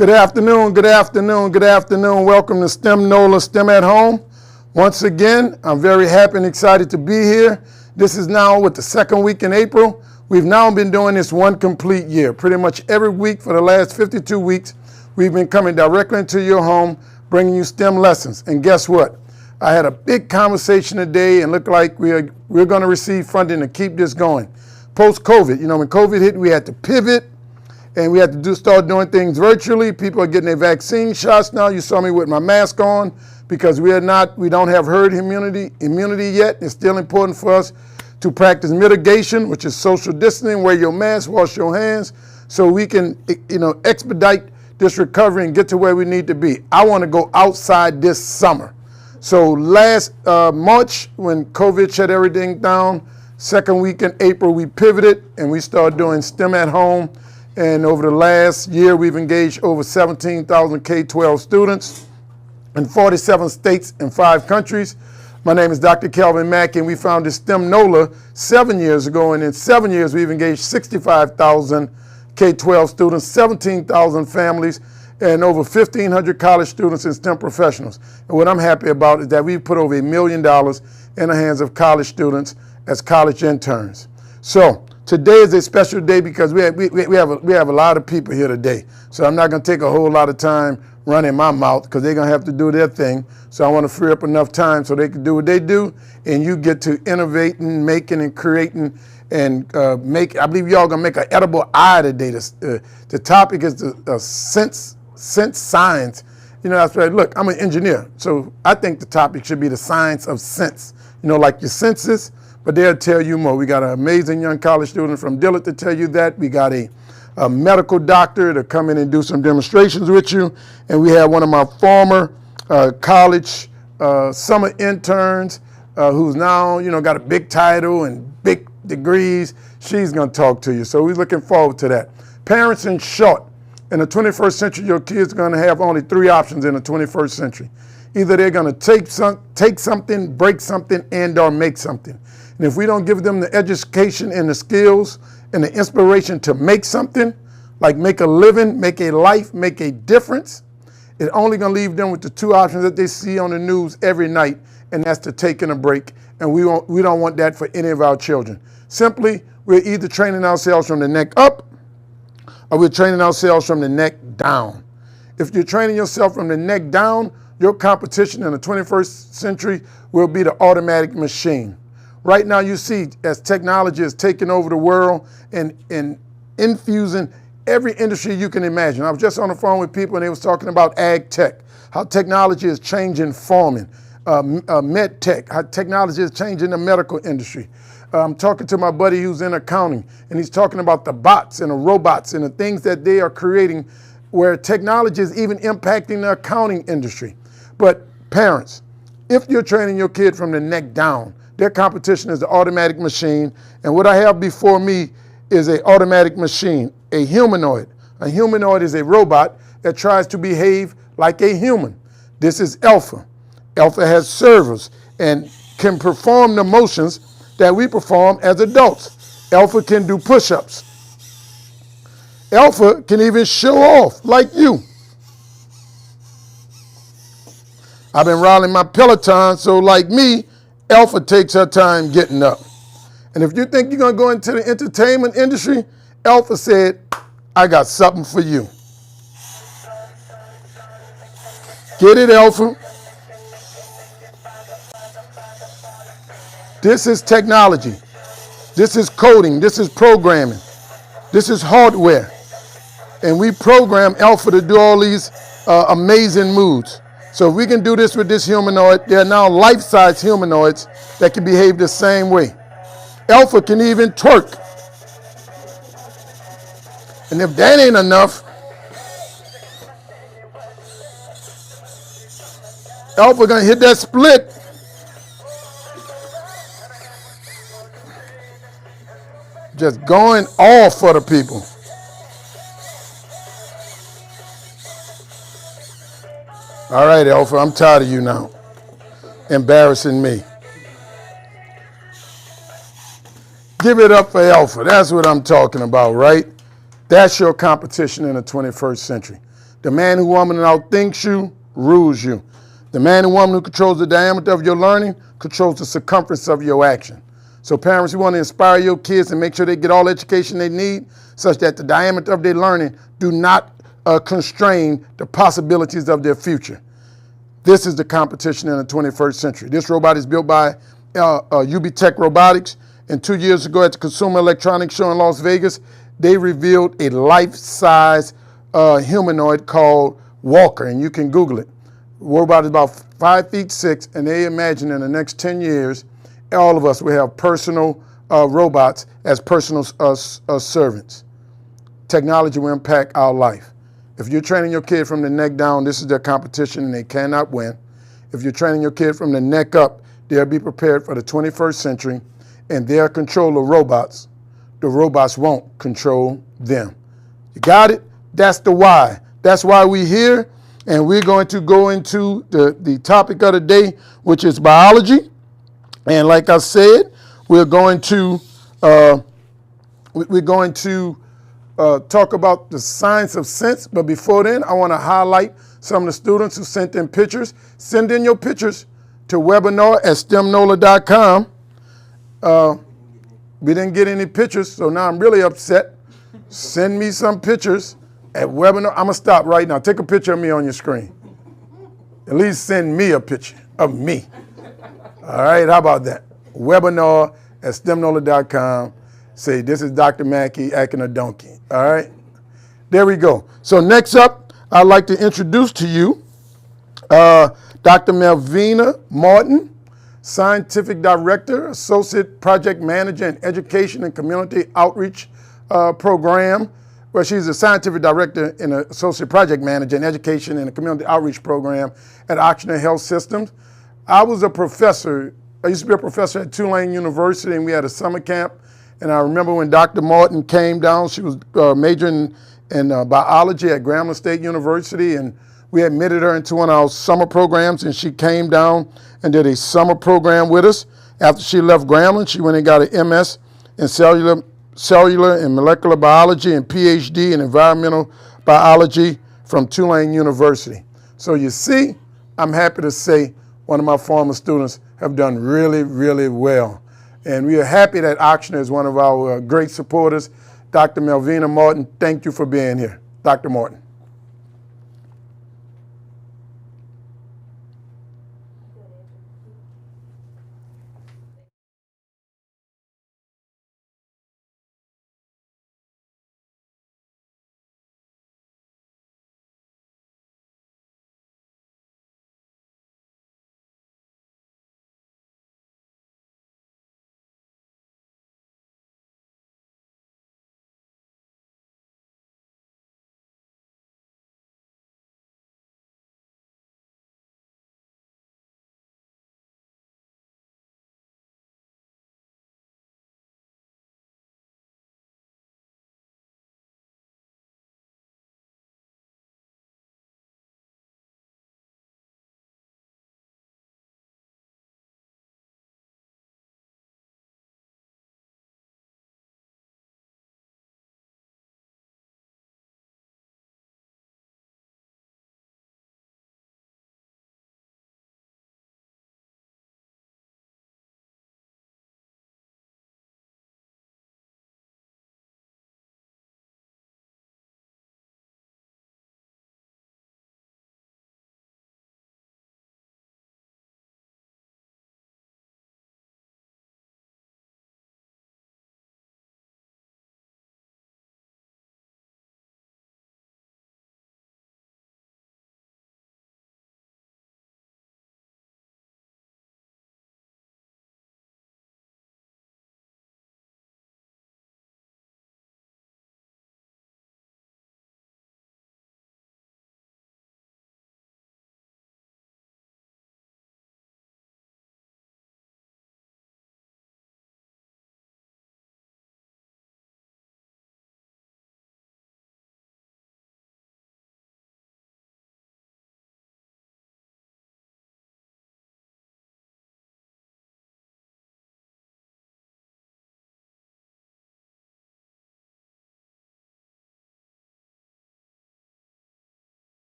Good afternoon, good afternoon, good afternoon. Welcome to STEM Nola, STEM at Home. Once again, I'm very happy and excited to be here. This is now with the second week in April. We've now been doing this one complete year. Pretty much every week for the last 52 weeks, we've been coming directly into your home, bringing you STEM lessons. And guess what? I had a big conversation today and looked like we're going to receive funding to keep this going. Post-COVID, when COVID hit, we had to pivot. And we had to start doing things virtually. People are getting their vaccine shots now. You saw me with my mask on because we don't have herd immunity yet. It's still important for us to practice mitigation, which is social distancing, wear your mask, wash your hands, so we can, expedite this recovery and get to where we need to be. I want to go outside this summer. So last March, when COVID shut everything down, second week in April, we pivoted and we started doing STEM at home. And over the last year, we've engaged over 17,000 K-12 students in 47 states and 5 countries. My name is Dr. Kelvin Mack, and we founded STEM NOLA 7 years ago. And in 7 years, we've engaged 65,000 K-12 students, 17,000 families, and over 1,500 college students and STEM professionals. And what I'm happy about is that we've put over $1 million in the hands of college students as college interns. So today is a special day because we have a lot of people here today. So I'm not going to take a whole lot of time running my mouth because they're going to have to do their thing. So I want to free up enough time so they can do what they do, and you get to innovating, making, and creating, and I believe y'all going to make an edible eye today. The topic is the Synth Science. That's right. Look, I'm an engineer, so I think the topic should be the science of sense. Like your senses. But they'll tell you more. We got an amazing young college student from Dillard to tell you that. We got a medical doctor to come in and do some demonstrations with you. And we have one of my former college summer interns who's now, got a big title and big degrees. She's going to talk to you. So we're looking forward to that. Parents, in short, in the 21st century, your kids are going to have only 3 options in the 21st century. Either they're going to take something, break something, and or make something. And if we don't give them the education and the skills and the inspiration to make something, like make a living, make a life, make a difference, it's only going to leave them with the 2 options that they see on the news every night, and that's to take a break. And we don't want that for any of our children. Simply, we're either training ourselves from the neck up or we're training ourselves from the neck down. If you're training yourself from the neck down, your competition in the 21st century will be the automatic machine. Right now, you see, as technology is taking over the world and infusing every industry you can imagine. I was just on the phone with people and they was talking about ag tech, how technology is changing farming, med tech, how technology is changing the medical industry. I'm talking to my buddy who's in accounting, and he's talking about the bots and the robots and the things that they are creating where technology is even impacting the accounting industry. But parents, if you're training your kid from the neck down, their competition is the automatic machine. And what I have before me is an automatic machine, a humanoid. A humanoid is a robot that tries to behave like a human. This is Alpha. Alpha has servers and can perform the motions that we perform as adults. Alpha can do push-ups. Alpha can even show off like you. I've been riding my Peloton, so like me, Alpha takes her time getting up. And if you think you're going to go into the entertainment industry, Alpha said, I got something for you. Get it, Alpha? This is technology. This is coding. This is programming. This is hardware. And we program Alpha to do all these amazing moves. So if we can do this with this humanoid, there are now life-size humanoids that can behave the same way. Alpha can even twerk. And if that ain't enough, Alpha gonna hit that split. Just going all for the people. All right, Alpha, I'm tired of you now. Embarrassing me. Give it up for Alpha. That's what I'm talking about, right? That's your competition in the 21st century. The man who woman outthinks you rules you. The man and woman who controls the diameter of your learning controls the circumference of your action. So parents, you want to inspire your kids and make sure they get all the education they need such that the diameter of their learning do not constrain the possibilities of their future. This is the competition in the 21st century. This robot is built by UB Tech Robotics. And 2 years ago at the Consumer Electronics Show in Las Vegas, they revealed a life-size humanoid called Walker, and you can Google it. The robot is about 5'6", and they imagine in the next 10 years, all of us will have personal robots as personal servants. Technology will impact our life. If you're training your kid from the neck down, this is their competition and they cannot win. If you're training your kid from the neck up, they'll be prepared for the 21st century and they'll control the robots. The robots won't control them. You got it? That's the why. That's why we're here, and we're going to go into the topic of the day, which is biology. And like I said, we're going to talk about the science of sense. But before then, I want to highlight some of the students who sent in pictures. Send in your pictures to webinar@stemnola.com. We didn't get any pictures, so now I'm really upset. Send me some pictures at webinar. I'm going to stop right now. Take a picture of me on your screen. At least send me a picture of me. All right, how about that? Webinar@stemnola.com. Say, this is Dr. Mackey acting a donkey. All right? There we go. So next up, I'd like to introduce to you Dr. Melvina Martin, Scientific Director, Associate Project Manager in Education and Community Outreach Program. Well, she's a Scientific Director and an Associate Project Manager in Education and a Community Outreach Program at Oxnard Health Systems. I was a professor. I used to be a professor at Tulane University, and we had a summer camp. And I remember when Dr. Martin came down, she was majoring in biology at Grambling State University, and we admitted her into one of our summer programs, and she came down and did a summer program with us. After she left Grambling, she went and got an MS in cellular and molecular biology and PhD in environmental biology from Tulane University. So you see, I'm happy to say one of my former students have done really, really well. And we are happy that Oxnard is one of our great supporters. Dr. Melvina Martin, thank you for being here. Dr. Martin.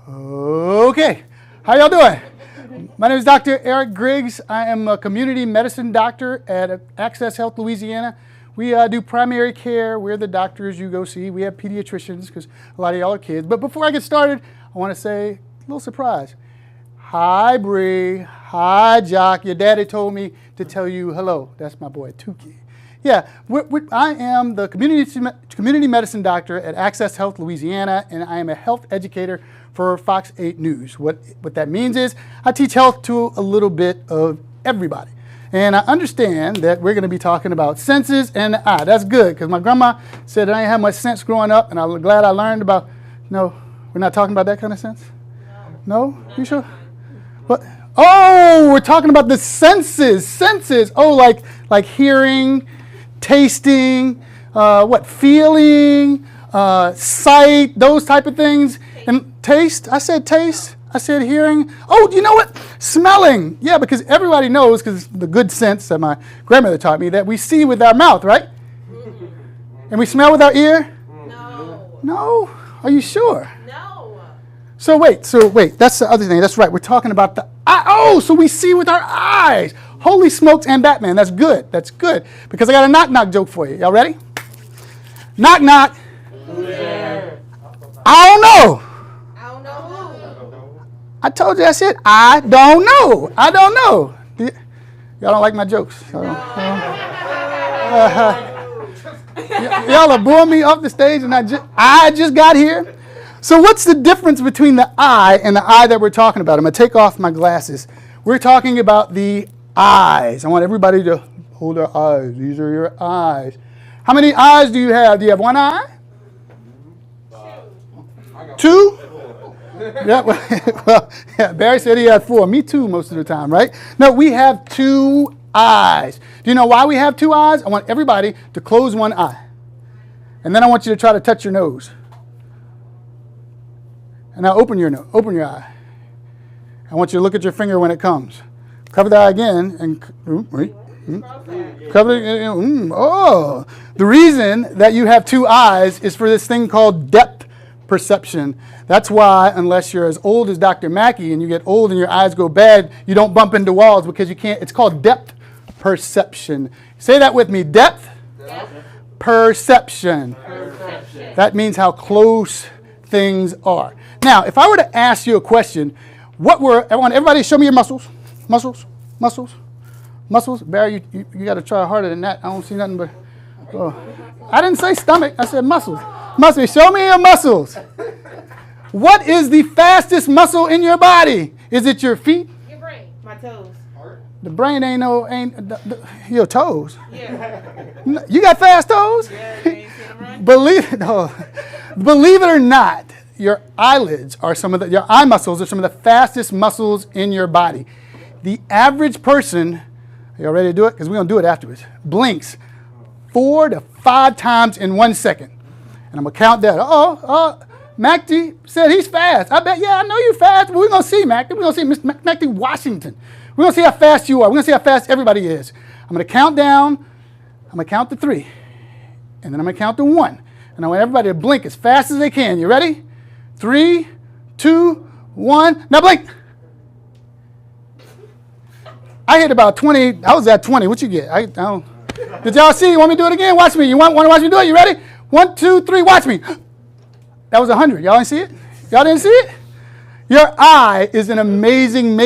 Okay, how y'all doing? My name is Dr. Eric Griggs. I am a community medicine doctor at Access Health Louisiana. We do primary care. We're the doctors you go see. We have pediatricians because a lot of y'all are kids. But before I get started, I want to say a little surprise. Hi, Bree. Hi, Jock. Your daddy told me to tell you hello. That's my boy, Tukey. Yeah, I am the community medicine doctor at Access Health Louisiana, and I am a health educator for Fox 8 News. What that means is I teach health to a little bit of everybody. And I understand that we're going to be talking about senses and the eye. That's good, because my grandma said I didn't have much sense growing up, and I'm glad I learned about, no, we're not talking about that kind of sense? No? You sure? What? Oh, we're talking about the senses. Senses. Oh, like hearing, tasting, feeling, sight, those type of things. And taste, I said taste, I said hearing. Oh, you know what? Smelling. Yeah, because everybody knows, because the good sense that my grandmother taught me, that we see with our mouth, right? And we smell with our ear? No. No? Are you sure? No. So wait, that's the other thing. That's right. We're talking about the eye. Oh, so we see with our eyes. Holy smokes and Batman. That's good. That's good. Because I got a knock-knock joke for you. Y'all ready? Knock-knock. Yeah. I don't know. I don't know who. I told you that's it. I don't know. I don't know. Y'all don't like my jokes. Y'all are booing me off the stage, and I just got here. So what's the difference between the eye and the eye that we're talking about? I'm going to take off my glasses. We're talking about the eyes. I want everybody to hold their eyes. These are your eyes. How many eyes do you have? Do you have one eye? Two? Yeah, well, Barry said he had 4. Me too most of the time, right? No, we have 2 eyes. Do you know why we have 2 eyes? I want everybody to close one eye. And then I want you to try to touch your nose. And now open your eye. I want you to look at your finger when it comes. Cover the eye again and cover it. Oh, the reason that you have 2 eyes is for this thing called depth perception. That's why, unless you're as old as Dr. Mackey and you get old and your eyes go bad, you don't bump into walls because you can't. It's called depth perception. Say that with me. Depth perception. That means how close things are. Now, if I were to ask you a question, I want everybody to show me your muscles. Muscles. Barry, you got to try harder than that. I don't see nothing but. Oh. I didn't say stomach. I said muscles. Show me your muscles. What is the fastest muscle in your body? Is it your feet? Your brain. My toes. The brain ain't your toes. Yeah. You got fast toes? Yeah, you ain't seen them run? Believe it or not, your eyelids are your eye muscles are some of the fastest muscles in your body. The average person, are y'all ready to do it? Because we're going to do it afterwards. Blinks 4 to 5 times in 1 second. And I'm going to count that. MacD said he's fast. I bet, I know you're fast. But we're going to see, MacD. We're going to see MacD Washington. We're going to see how fast you are. We're going to see how fast everybody is. I'm going to count down. I'm going to count to 3. And then I'm going to count to 1. And I want everybody to blink as fast as they can. You ready? 3, 2, 1. Now blink. I hit about 20. I was at 20. What you get? I don't. Did y'all see? You want me to do it again? Watch me. You want to watch me do it? You ready? 1, 2, 3. Watch me. That was 100. Y'all didn't see it? Y'all didn't see it? Your eye is an amazing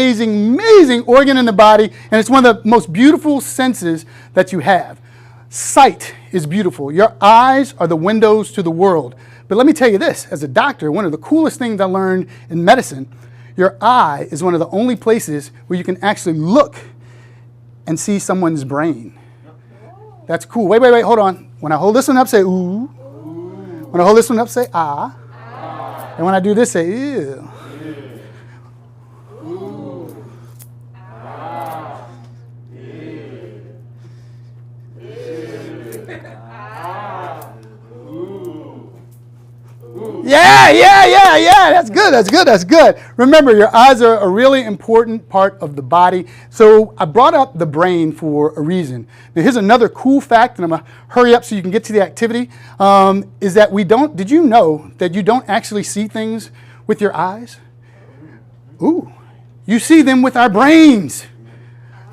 organ in the body, and it's one of the most beautiful senses that you have. Sight is beautiful. Your eyes are the windows to the world. But let me tell you this, as a doctor, one of the coolest things I learned in medicine, your eye is one of the only places where you can actually look and see someone's brain. That's cool. Wait, hold on. When I hold this one up, say ooh. When I hold this one up, say ah. And when I do this, say ew. Yeah. That's good. Remember, your eyes are a really important part of the body. So I brought up the brain for a reason. Now, here's another cool fact, and I'm going to hurry up so you can get to the activity, is that did you know that you don't actually see things with your eyes? Ooh, you see them with our brains.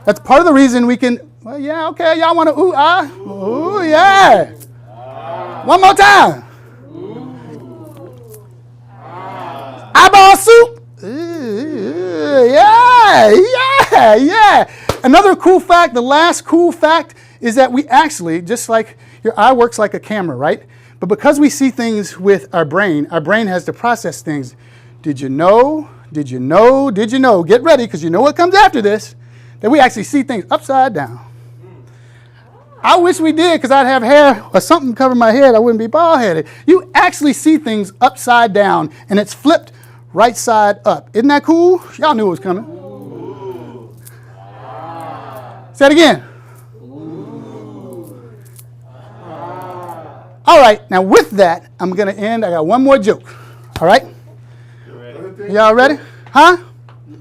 That's part of the reason we can, well, yeah, okay, y'all want to ooh, ah? Ooh, yeah. One more time. Eyeball soup. Yeah. Another cool fact, the last cool fact, is that we actually, just like your eye works like a camera, right? But because we see things with our brain has to process things. Did you know? Get ready, because you know what comes after this, that we actually see things upside down. I wish we did, because I'd have hair or something cover my head. I wouldn't be bald-headed. You actually see things upside down, and it's flipped right side up. Isn't that cool? Y'all knew it was coming. Say it again. All right, now with that, I'm going to end. I got one more joke. All right? Y'all ready? Huh?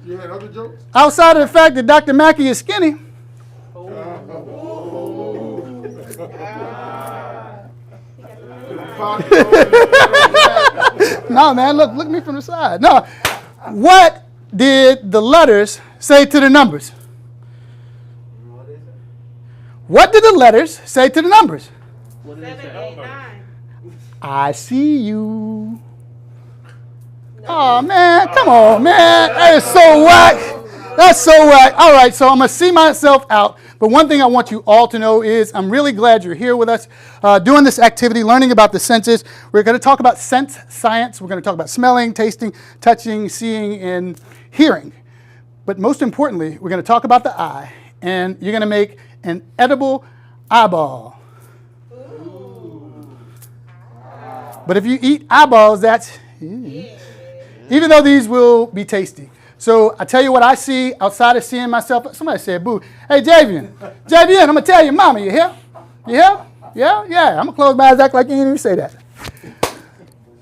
You had other jokes? Outside of the fact that Dr. Mackey is skinny. No, man, look me from the side. No. What did the letters say to the numbers? What did the letters say to the numbers? 7, 8, 9. I see you. Oh, man, come on, man. That is so whack. That's so whack. All right, so I'm going to see myself out. But one thing I want you all to know is I'm really glad you're here with us doing this activity, learning about the senses. We're going to talk about Synth Science. We're going to talk about smelling, tasting, touching, seeing, and hearing. But most importantly, we're going to talk about the eye. And you're going to make an edible eyeball. But if you eat eyeballs, that's... Even though these will be tasty. So I tell you what I see outside of seeing myself. Somebody said, boo. Hey, Javian, I'm going to tell your mama, you hear? You hear? Yeah. I'm going to close my eyes, act like you didn't even say that.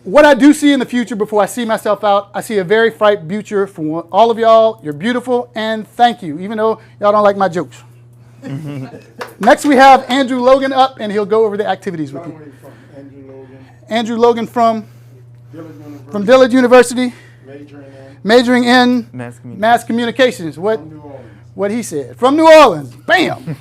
What I do see in the future before I see myself out, I see a very bright future for all of y'all. You're beautiful, and thank you, even though y'all don't like my jokes. Next, we have Andrew Logan up, and he'll go over the activities with you. Andrew Logan from Dillard University, majoring in mass communications. What he said. From New Orleans. Bam!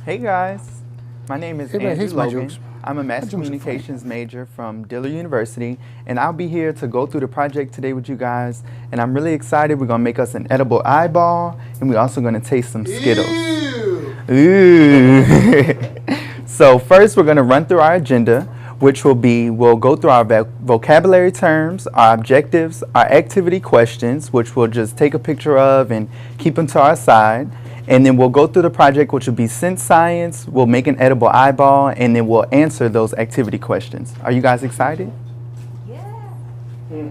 Hey guys, my name is Andrew Logan. I'm a mass communications major from Dillard University, and I'll be here to go through the project today with you guys. And I'm really excited. We're gonna make us an edible eyeball, and we're also gonna taste some Skittles. Ooh. So first, we're gonna run through our agenda, which will be, we'll go through our vocabulary terms, our objectives, our activity questions, which we'll just take a picture of and keep them to our side. And then we'll go through the project, which will be Synth Science. We'll make an edible eyeball, and then we'll answer those activity questions. Are you guys excited? Yeah.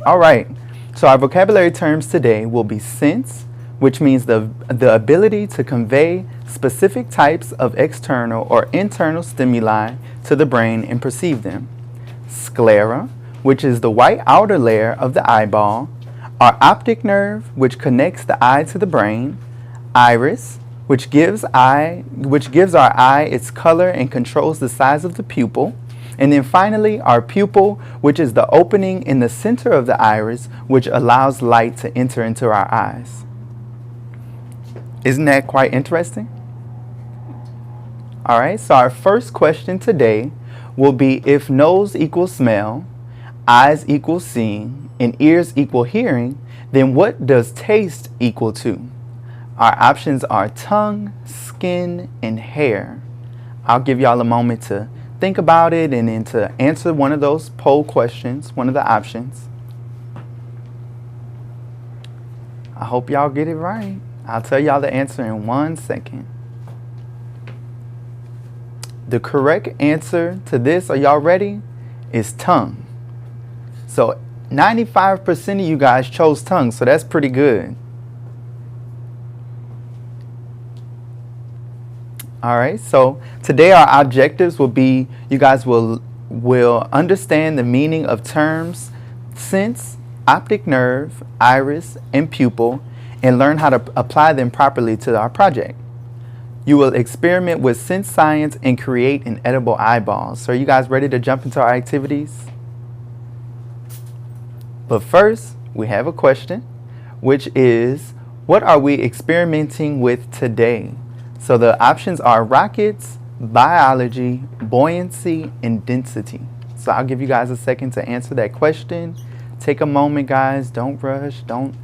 All right. So our vocabulary terms today will be sense, which means the ability to convey specific types of external or internal stimuli to the brain and perceive them. Sclera, which is the white outer layer of the eyeball. Our optic nerve, which connects the eye to the brain. Iris, which gives our eye its color and controls the size of the pupil. And then finally, our pupil, which is the opening in the center of the iris, which allows light to enter into our eyes. Isn't that quite interesting? All right, so our first question today will be, if nose equals smell, eyes equal seeing, and ears equal hearing, then what does taste equal to? Our options are tongue, skin, and hair. I'll give y'all a moment to think about it and then to answer one of those poll questions, one of the options. I hope y'all get it right. I'll tell y'all the answer in 1 second. The correct answer to this, are y'all ready, is tongue. So 95% of you guys chose tongue, so that's pretty good. All right, so today our objectives will be you guys will understand the meaning of terms sense, optic nerve, iris, and pupil, and learn how to apply them properly to our project. You will experiment with Synth Science and create an edible eyeball. So are you guys ready to jump into our activities? But first, we have a question, which is, what are we experimenting with today? So the options are rockets, biology, buoyancy, and density. So I'll give you guys a second to answer that question. Take a moment, guys. Don't rush. Don't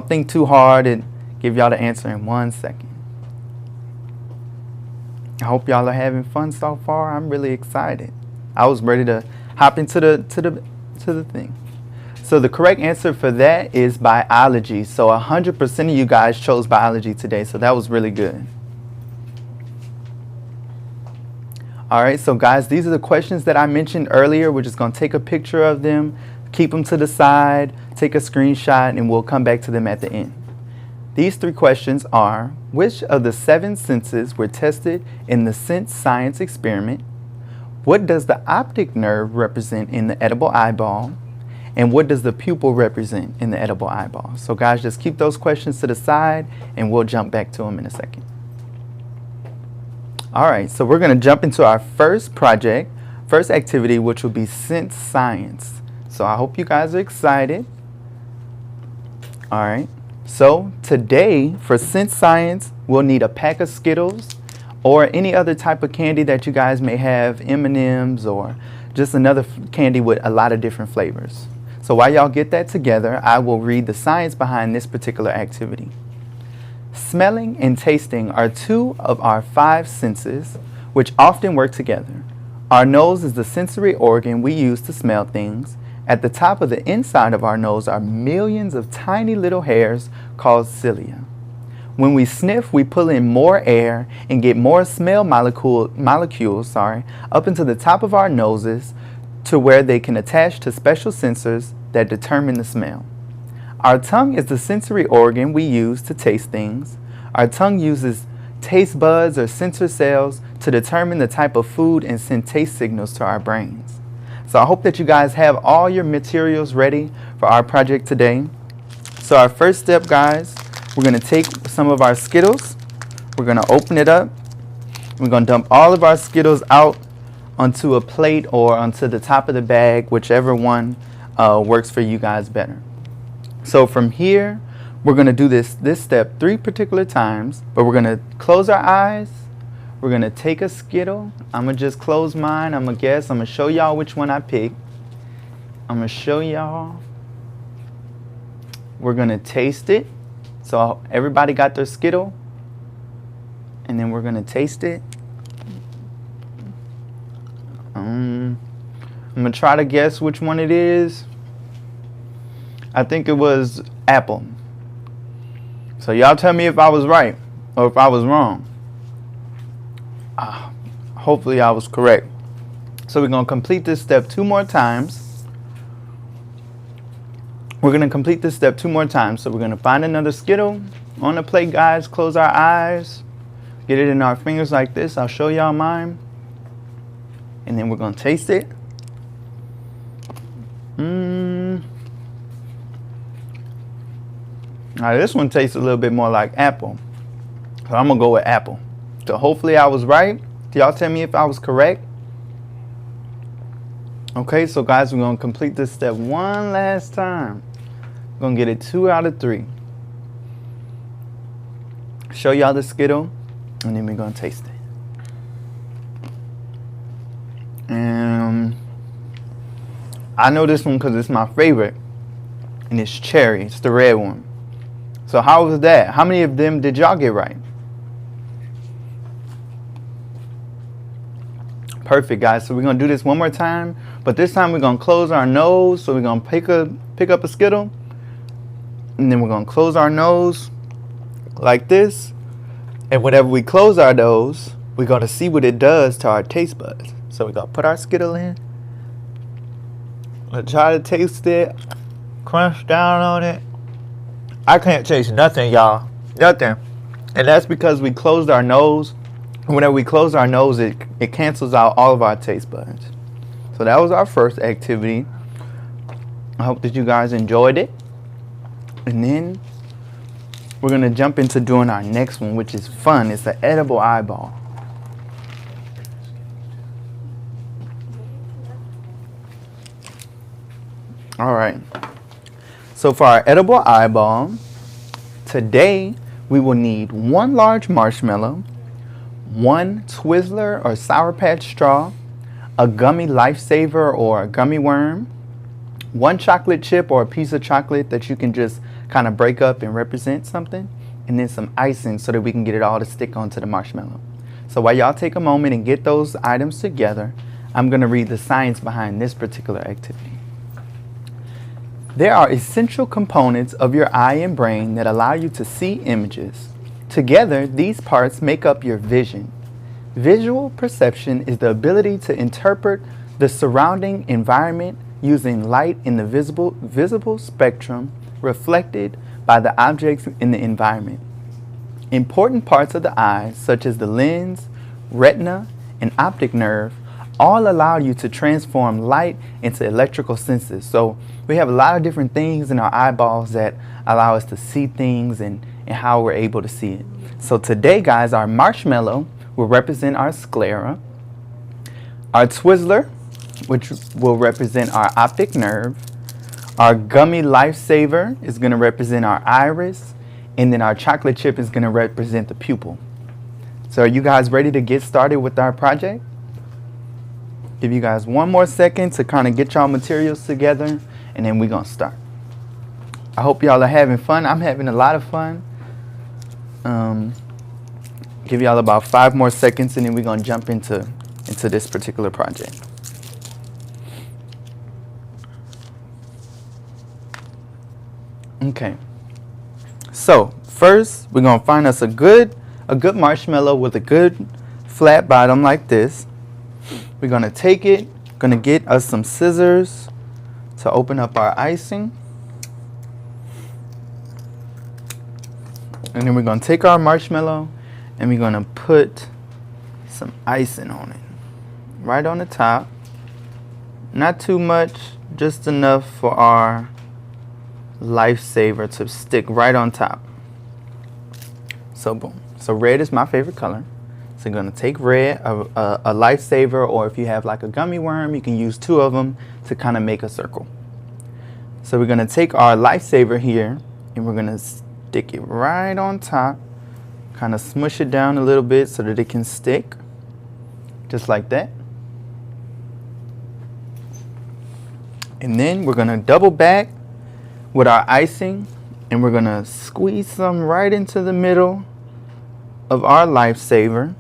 think too hard, and give y'all the answer in 1 second. I hope y'all are having fun so far. I'm really excited. I was ready to hop into the thing. So the correct answer for that is biology. So 100% of you guys chose biology today. So that was really good. All right, so guys, these are the questions that I mentioned earlier. We're just going to take a picture of them, keep them to the side, take a screenshot, and we'll come back to them at the end. These 3 questions are, which of the 7 senses were tested in the Synth Science experiment? What does the optic nerve represent in the edible eyeball? And what does the pupil represent in the edible eyeball? So guys, just keep those questions to the side and we'll jump back to them in a second. All right, so we're going to jump into our first activity, which will be Synth Science. So I hope you guys are excited. All right. So today for Synth Science, we'll need a pack of Skittles or any other type of candy that you guys may have, M&Ms or just another candy with a lot of different flavors. So while y'all get that together, I will read the science behind this particular activity. Smelling and tasting are 2 of our 5 senses, which often work together. Our nose is the sensory organ we use to smell things. At the top of the inside of our nose are millions of tiny little hairs called cilia. When we sniff, we pull in more air and get more smell molecules up into the top of our noses to where they can attach to special sensors that determine the smell. Our tongue is the sensory organ we use to taste things. Our tongue uses taste buds or sensor cells to determine the type of food and send taste signals to our brains. So I hope that you guys have all your materials ready for our project today. So our first step, guys, we're going to take some of our Skittles. We're going to open it up. We're going to dump all of our Skittles out onto a plate or onto the top of the bag, whichever one works for you guys better. So from here, we're going to do this step 3 particular times, but we're going to close our eyes. We're going to take a Skittle. I'm going to just close mine. I'm going to guess. I'm going to show y'all which one I picked. I'm going to show y'all. We're going to taste it. So everybody got their Skittle. And then we're going to taste it. I'm going to try to guess which one it is. I think it was apple. So y'all tell me if I was right or if I was wrong. Hopefully I was correct. So we're going to complete this step 2 more times. We're going to complete this step 2 more times. So we're going to find another Skittle on the plate, guys. Close our eyes. Get it in our fingers like this. I'll show y'all mine. And then we're going to taste it. Now this one tastes a little bit more like apple. So I'm going to go with apple. So hopefully I was right. Y'all tell me if I was correct. Okay, so guys, we're going to complete this step 1 last time. We're going to get it 2 out of 3. Show y'all the Skittle, and then we're going to taste it. And I know this one because it's my favorite, and it's cherry. It's the red one. So how was that? How many of them did y'all get right? Perfect, guys. So we're going to do this one more time, but this time we're going to close our nose. So we're going to pick up a Skittle, and then we're going to close our nose like this. And whenever we close our nose, we're going to see what it does to our taste buds. So we're going to put our Skittle in. Let's try to taste it. Crunch down on it. I can't taste nothing, y'all. Nothing. And that's because we closed our nose whenever we close our nose, it cancels out all of our taste buds. So that was our first activity. I hope that you guys enjoyed it. And then we're going to jump into doing our next one, which is fun. It's an edible eyeball. All right. So for our edible eyeball, today we will need 1 large marshmallow, 1 Twizzler or Sour Patch straw, a gummy lifesaver or a gummy worm, 1 chocolate chip or a piece of chocolate that you can just kind of break up and represent something, and then some icing so that we can get it all to stick onto the marshmallow. So while y'all take a moment and get those items together, I'm going to read the science behind this particular activity. There are essential components of your eye and brain that allow you to see images. Together, these parts make up your vision. Visual perception is the ability to interpret the surrounding environment using light in the visible spectrum reflected by the objects in the environment. Important parts of the eye, such as the lens, retina, and optic nerve, all allow you to transform light into electrical senses. So we have a lot of different things in our eyeballs that allow us to see things and how we're able to see it. So today, guys, our marshmallow will represent our sclera. Our Twizzler, which will represent our optic nerve. Our gummy lifesaver is going to represent our iris. And then our chocolate chip is going to represent the pupil. So are you guys ready to get started with our project? Give you guys 1 more second to kind of get y'all materials together, and then we're going to start. I hope y'all are having fun. I'm having a lot of fun. Give y'all about 5 more seconds, and then we're going to jump into this particular project. Okay. So first, we're going to find us a good marshmallow with a good flat bottom like this. We're going to take it, going to get us some scissors to open up our icing. And then we're going to take our marshmallow and we're going to put some icing on it. Right on the top. Not too much, just enough for our lifesaver to stick right on top. So boom. So red is my favorite color. So you're going to take red, a lifesaver, or if you have like a gummy worm, you can use 2 of them to kind of make a circle. So we're going to take our lifesaver here and we're going to stick it right on top, kind of smush it down a little bit so that it can stick, just like that. And then we're going to double back with our icing and we're going to squeeze some right into the middle of our lifesaver.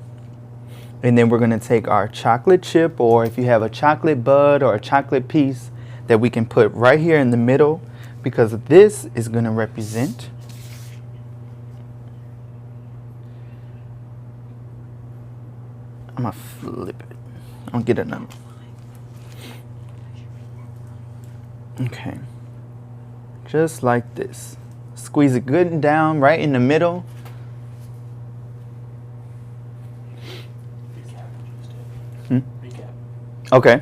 And then we're going to take our chocolate chip, or if you have a chocolate bud or a chocolate piece that we can put right here in the middle, because this is going to represent I'm going to flip it. I'll get another. Okay. Just like this. Squeeze it good and down right in the middle. Okay,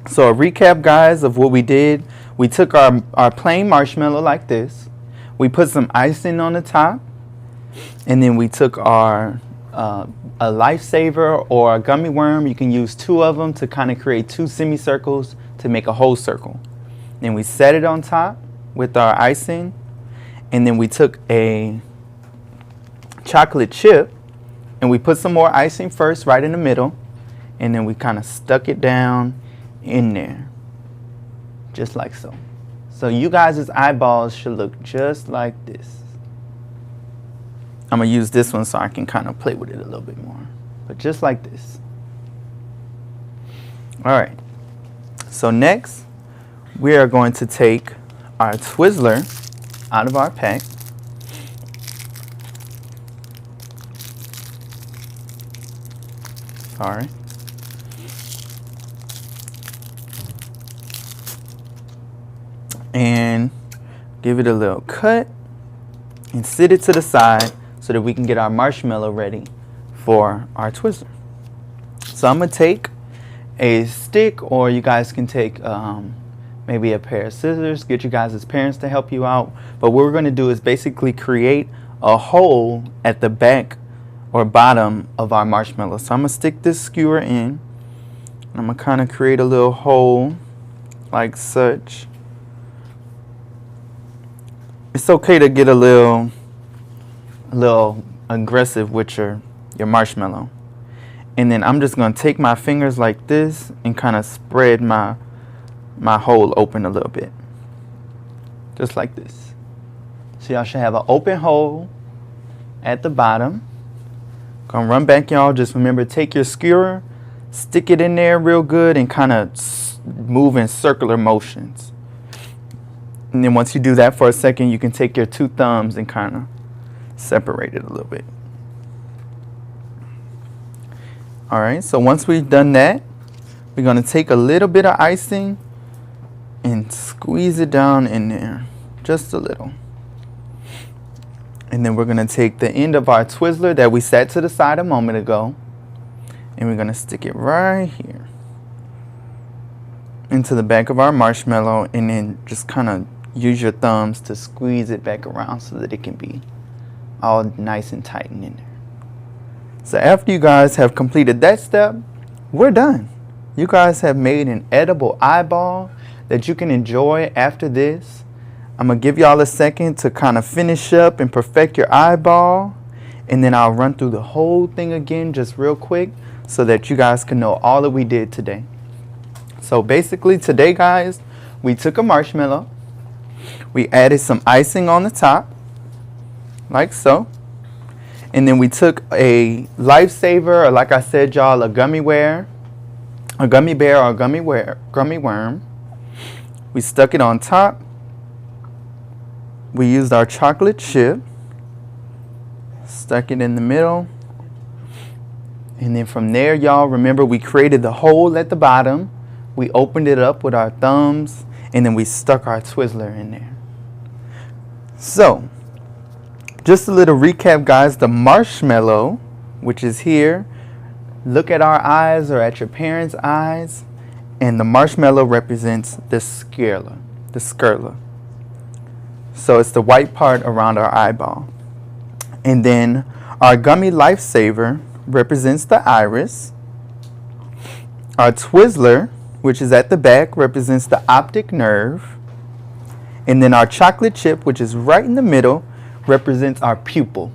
so a recap, guys, of what we did. We took our plain marshmallow like this. We put some icing on the top. And then we took our a lifesaver or a gummy worm. You can use 2 of them to kind of create 2 semicircles to make a whole circle. Then we set it on top with our icing. And then we took a chocolate chip and we put some more icing first right in the middle. And then we kind of stuck it down in there, just like so. So you guys' eyeballs should look just like this. I'm going to use this one so I can kind of play with it a little bit more. But just like this. All right. So next, we are going to take our Twizzler out of our pack. Sorry. And give it a little cut and sit it to the side so that we can get our marshmallow ready for our Twizzler. So I'm going to take a stick, or you guys can take maybe a pair of scissors. Get you guys as parents to help you out. But what we're going to do is basically create a hole at the back or bottom of our marshmallow. So I'm going to stick this skewer in. I'm going to kind of create a little hole like such. It's okay to get a little aggressive with your marshmallow. And then I'm just going to take my fingers like this and kind of spread my hole open a little bit. Just like this. So y'all should have an open hole at the bottom. Gonna run back, y'all. Just remember, take your skewer, stick it in there real good, and kind of move in circular motions. And then once you do that for a second, you can take your two thumbs and kind of separate it a little bit. All right, so once we've done that, we're going to take a little bit of icing and squeeze it down in there, just a little. And then we're going to take the end of our Twizzler that we set to the side a moment ago, and we're going to stick it right here into the back of our marshmallow, and then just kind of use your thumbs to squeeze it back around so that it can be all nice and tight in there. So after you guys have completed that step, we're done. You guys have made an edible eyeball that you can enjoy after this. I'm going to give y'all a second to kind of finish up and perfect your eyeball. And then I'll run through the whole thing again just real quick so that you guys can know all that we did today. So basically today, guys, we took a marshmallow. We added some icing on the top, like so. And then we took a lifesaver, or like I said, y'all, a gummy bear or a gummy worm. We stuck it on top. We used our chocolate chip, stuck it in the middle. And then from there, y'all, remember we created the hole at the bottom. We opened it up with our thumbs, and then we stuck our Twizzler in there. So, just a little recap, guys. The marshmallow, which is here, look at our eyes or at your parents' eyes, and the marshmallow represents the sclera. So it's the white part around our eyeball. And then our gummy lifesaver represents the iris. Our Twizzler, which is at the back, represents the optic nerve. And then our chocolate chip, which is right in the middle, represents our pupil.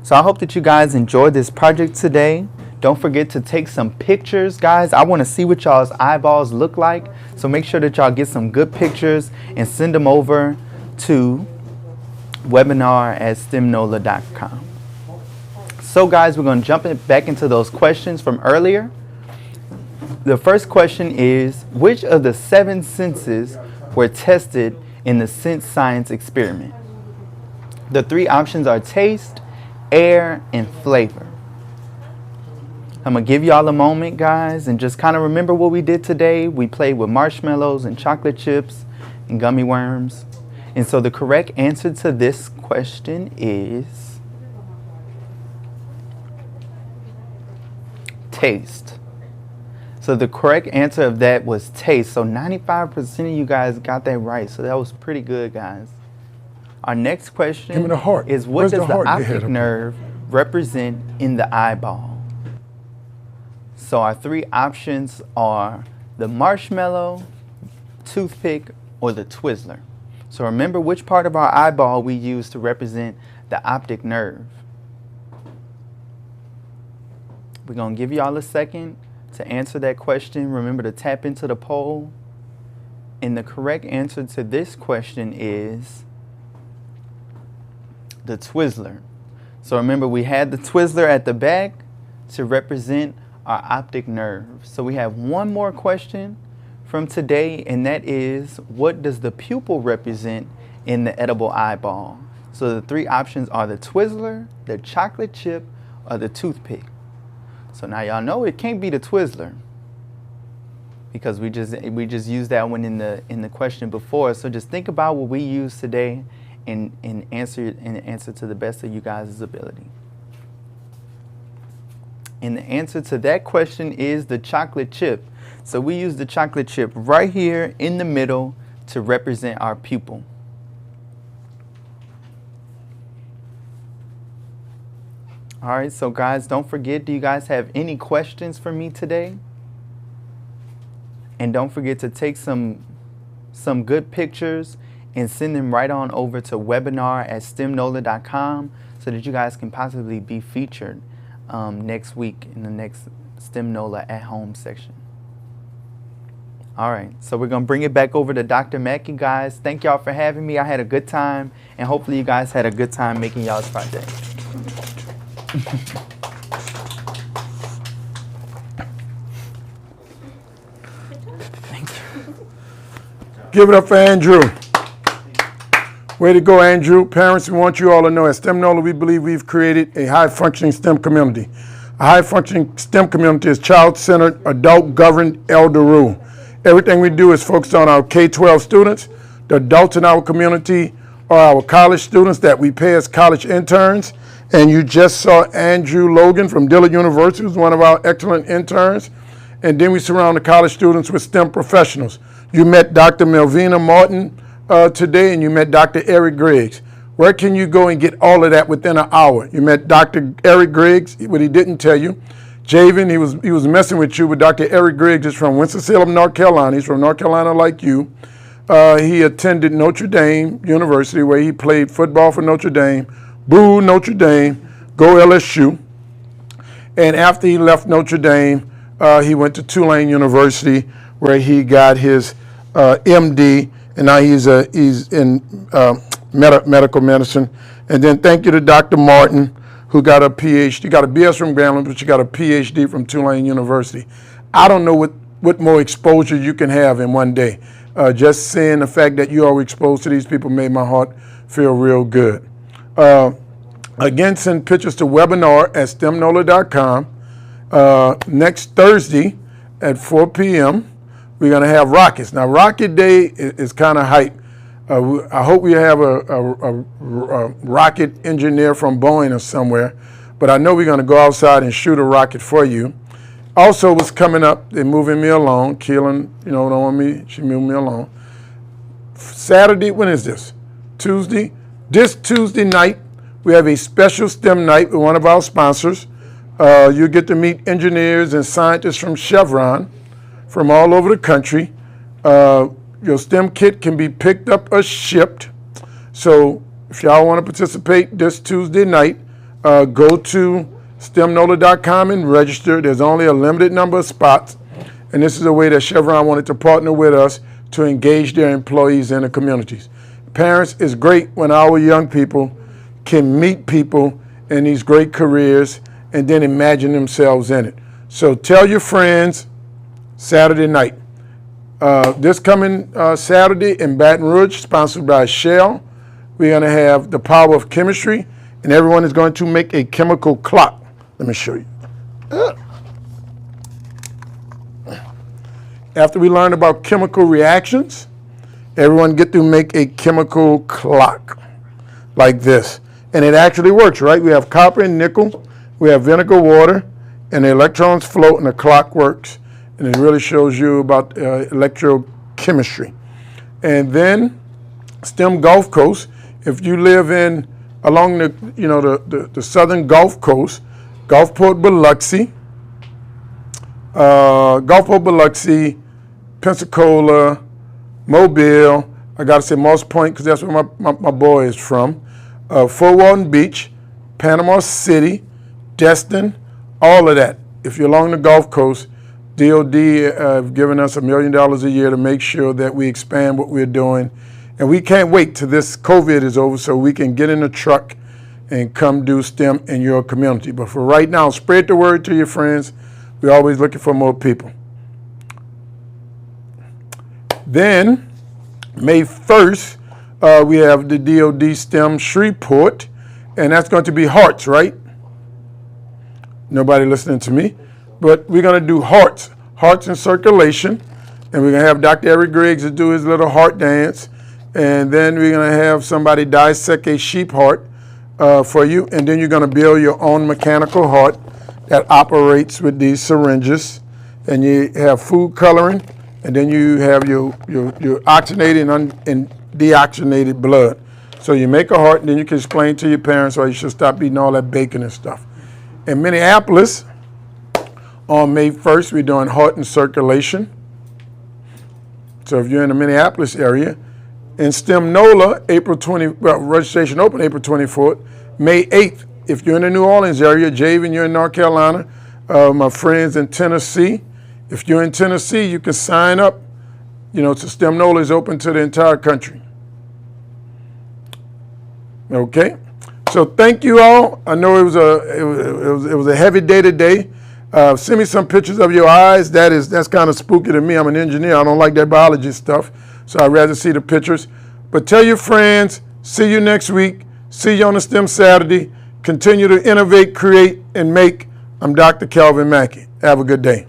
So I hope that you guys enjoyed this project today. Don't forget to take some pictures, guys. I want to see what y'all's eyeballs look like. So make sure that y'all get some good pictures and send them over to webinar@stemnola.com. So guys, we're going to jump back into those questions from earlier. The first question is, which of the 7 senses were tested in the Synth Science experiment? The 3 options are taste, air, and flavor. I'm going to give y'all a moment, guys, and just kind of remember what we did today. We played with marshmallows and chocolate chips and gummy worms. And so the correct answer to this question is taste. So the correct answer of that was taste. So 95% of you guys got that right. So that was pretty good, guys. Our next question is, what does the optic nerve represent in the eyeball? So our 3 options are the marshmallow, toothpick, or the Twizzler. So remember which part of our eyeball we use to represent the optic nerve. We're going to give y'all a second to answer that question. Remember to tap into the poll. And the correct answer to this question is the Twizzler. So remember, we had the Twizzler at the back to represent our optic nerve. So we have one more question from today, and that is, what does the pupil represent in the edible eyeball? So the 3 options are the Twizzler, the chocolate chip, or the toothpick. So now y'all know it can't be the Twizzler, because we just used that one in the question before. So just think about what we used today and answer to the best of you guys' ability. And the answer to that question is the chocolate chip. So we use the chocolate chip right here in the middle to represent our pupil. All right, so guys, don't forget, do you guys have any questions for me today? And don't forget to take some good pictures and send them right on over to webinar@stemnola.com so that you guys can possibly be featured next week in the next STEM NOLA at home section. All right, so we're going to bring it back over to Dr. Mackey, guys. Thank y'all for having me. I had a good time, and hopefully you guys had a good time making y'all's project. Give it up for Andrew. Way to go, Andrew. Parents, we want you all to know at STEM NOLA, we believe we've created a high-functioning STEM community. A high-functioning STEM community is child-centered, adult-governed, elder rule. Everything we do is focused on our K-12 students. The adults in our community are our college students that we pay as college interns. And you just saw Andrew Logan from Dillard University, who's one of our excellent interns. And then we surround the college students with STEM professionals. You met Dr. Melvina Martin today, and you met Dr. Eric Griggs. Where can you go and get all of that within an hour? You met Dr. Eric Griggs, what he didn't tell you. Javen, he was messing with you, but Dr. Eric Griggs is from Winston-Salem, North Carolina. He's from North Carolina like you. He attended Notre Dame University, where he played football for Notre Dame. Boo, Notre Dame, go LSU. And after he left Notre Dame, he went to Tulane University, where he got his MD, and now he's in medical medicine. And then thank you to Dr. Martin, who got a PhD, got a BS from Grambling, but she got a PhD from Tulane University. I don't know what more exposure you can have in one day. Just seeing the fact that you are exposed to these people made my heart feel real good. Again, send pictures to webinar@stemnola.com. Next Thursday at 4 p.m., we're going to have rockets. Now, Rocket Day is kind of hype. I hope we have a rocket engineer from Boeing or somewhere, but I know we're going to go outside and shoot a rocket for you. Also, what's coming up, they're moving me along. Keelan, don't want me, she moved me along. Saturday, when is this? Tuesday? This Tuesday night, we have a special STEM night with one of our sponsors. You get to meet engineers and scientists from Chevron from all over the country. Your STEM kit can be picked up or shipped. So if y'all want to participate this Tuesday night, go to stemnola.com and register. There's only a limited number of spots. And this is a way that Chevron wanted to partner with us to engage their employees in the communities. Parents, it's great when our young people can meet people in these great careers and then imagine themselves in it. So tell your friends Saturday night. This coming Saturday in Baton Rouge, sponsored by Shell, we're going to have the power of chemistry, and everyone is going to make a chemical clock. Let me show you. After we learn about chemical reactions, everyone get to make a chemical clock like this. And it actually works, right? We have copper and nickel, we have vinegar water, and the electrons float and the clock works. And it really shows you about electrochemistry. And then STEM Gulf Coast, if you live along the southern Gulf Coast, Gulfport, Biloxi, Pensacola, Mobile, I gotta say Moss Point because that's where my boy is from, Fort Walton Beach, Panama City, Destin, all of that. If you're along the Gulf Coast, DOD have given us $1 million a year to make sure that we expand what we're doing. And we can't wait till this COVID is over so we can get in a truck and come do STEM in your community. But for right now, spread the word to your friends. We're always looking for more people. Then, May 1st, we have the DOD STEM Shreveport, and that's going to be hearts, right? Nobody listening to me. But we're going to do hearts in circulation, and we're going to have Dr. Eric Griggs to do his little heart dance, and then we're going to have somebody dissect a sheep heart for you, and then you're going to build your own mechanical heart that operates with these syringes, and you have food coloring, and then you have your oxygenated and deoxygenated blood. So you make a heart, and then you can explain to your parents why you should stop eating all that bacon and stuff. In Minneapolis, on May 1st, we're doing heart and circulation. So if you're in the Minneapolis area, in STEM Nola, registration open April 24th, May 8th. If you're in the New Orleans area, Javen, you're in North Carolina, my friends in Tennessee, if you're in Tennessee, you can sign up. To STEM Nola is open to the entire country. Okay, so thank you all. I know it was a heavy day today. Send me some pictures of your eyes. That's kind of spooky to me. I'm an engineer. I don't like that biology stuff, so I'd rather see the pictures. But tell your friends. See you next week. See you on the STEM Saturday. Continue to innovate, create, and make. I'm Dr. Calvin Mackey. Have a good day.